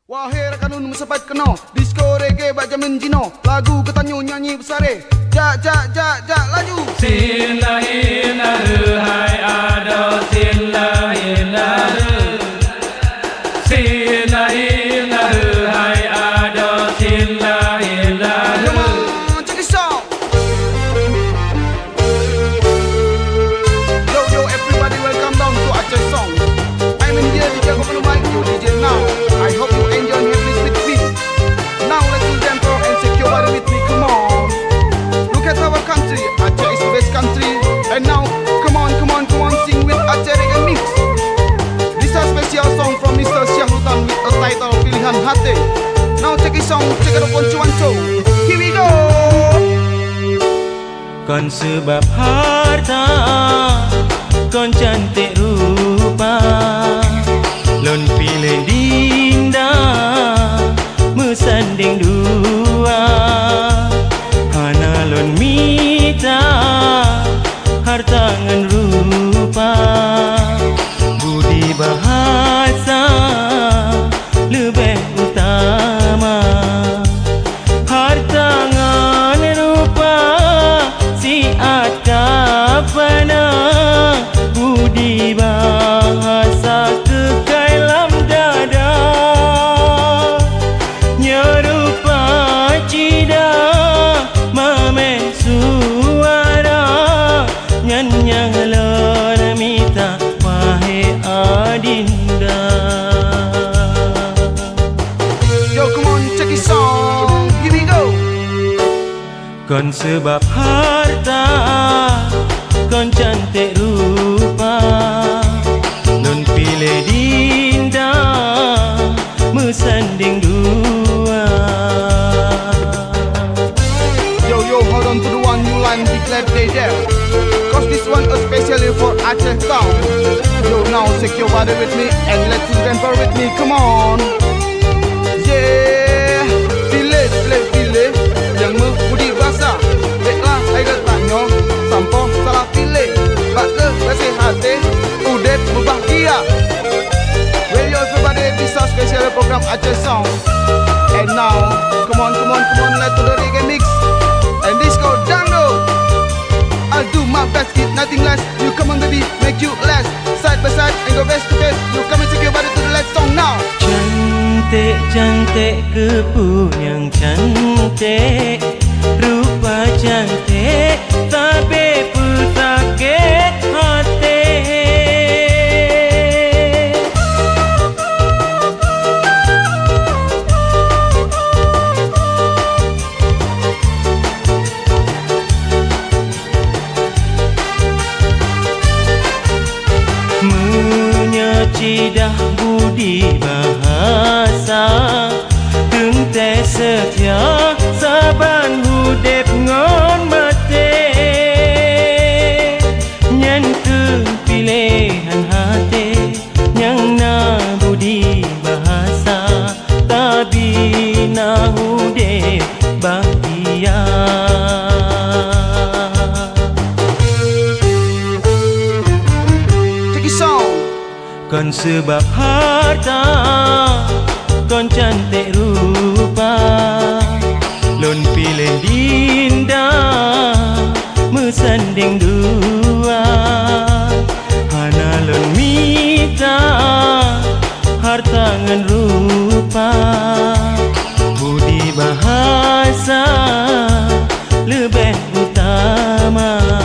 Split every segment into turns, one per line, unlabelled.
Wahai rakanun mesepat kena disco reggae bak jamin jino. Lagu ketanyo nyanyi besare. Jak jak jak jak laju.
Sila ila hai ada sila ila. Sila ila hai ada sila ila.
Come on, check this out. Yo yo everybody, welcome down to Aceh Song. I'm in here DJ Gopal Mic, your DJ now. I hope you enjoy and have this with me. Now let's do tempo and secure body with me. Come on. Look at our country. Aceh is the best country. And now, come on, sing with Aceh Reggae Mix. This is a special song from Mr. Syahrutan with the title Pilihan Hati. Now check this song, check it out on Cuanco. Here we go.
Kon sebab harta, kon cantik rupa, lon pilih dinda, mesanding dua, hana lon mita, harta ngan rupa, budi bahasa lebih utama, harta ngan rupa siat kapana, budi bahasa kekailam dada, nyerupa cida mamen suara, nyanyang lon mita wahai adinda.
Yo, come on, check this song. Here we go.
Kon sebab harta, kon cantik rupa, lon pilih dinda, mesanding dua.
Yo, yo, hold on to the one new line, declare play there. Cause this one especially for Aceh Town. Yo, now secure body with me and let's do tempo with me, come on. Yeah, pilih yang membudi bahasa. Baiklah, saya bertanya, sampo salah pilih. Baka kasih hati, udet berbahagia. Well, yo everybody, this is a special program Aceh Song. And now, come on, let's do the reggae mix. And this go dangdut. I'll do my best, keep nothing less. You come on baby, make you last. Side by side and go best to best. You come and take your body to the last song now.
Cantik kepu yang cantik, rupa cantik tapi pusakit hati. Menyacidah budi bahasa, tengte setia saban hudep ngon mati, nyan ke pilihan hati, yang na budi bahasa, tapi na hudep bahagia.
Check this song.
Kon sebab harta, kon cantik rupa, lon pilih dinda, mesanding dua, hana lon mita, harta ngan rupa, budi bahasa lebih utama.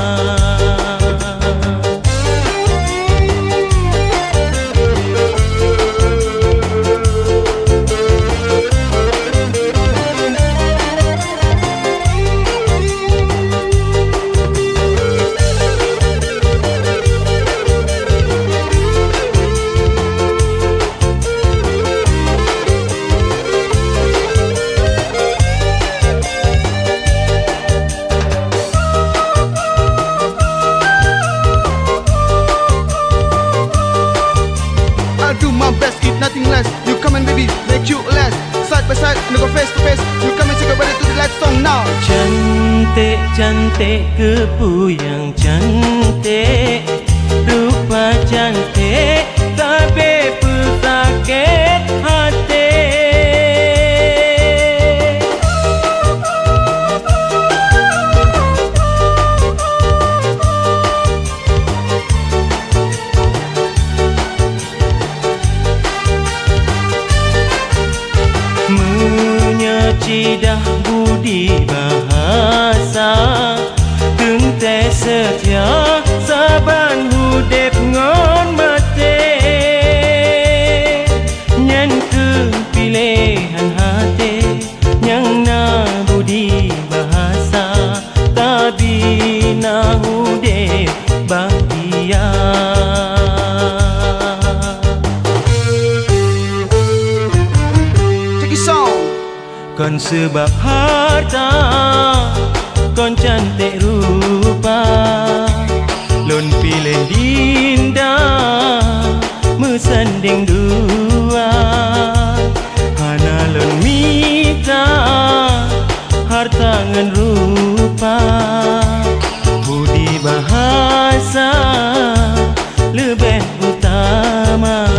I'll do my best, keep nothing less. You come and baby, make you last. Side by side and go face to face. You come and take your body to the last song now.
Cantik kepu yang cantik, rupa cantik tapi pusakit hati. tidak budi bahasa Tengte setia saban hudep ngon mate Nyen kepilihan hati Yang na budi bahasa Tapi na hudep bahagia
Check it out.
Kon sebab harta Kon cantik rupa Lon pilih dinda Mesanding dua Hana lon minta Harta ngan rupa Budi bahasa Lebih utama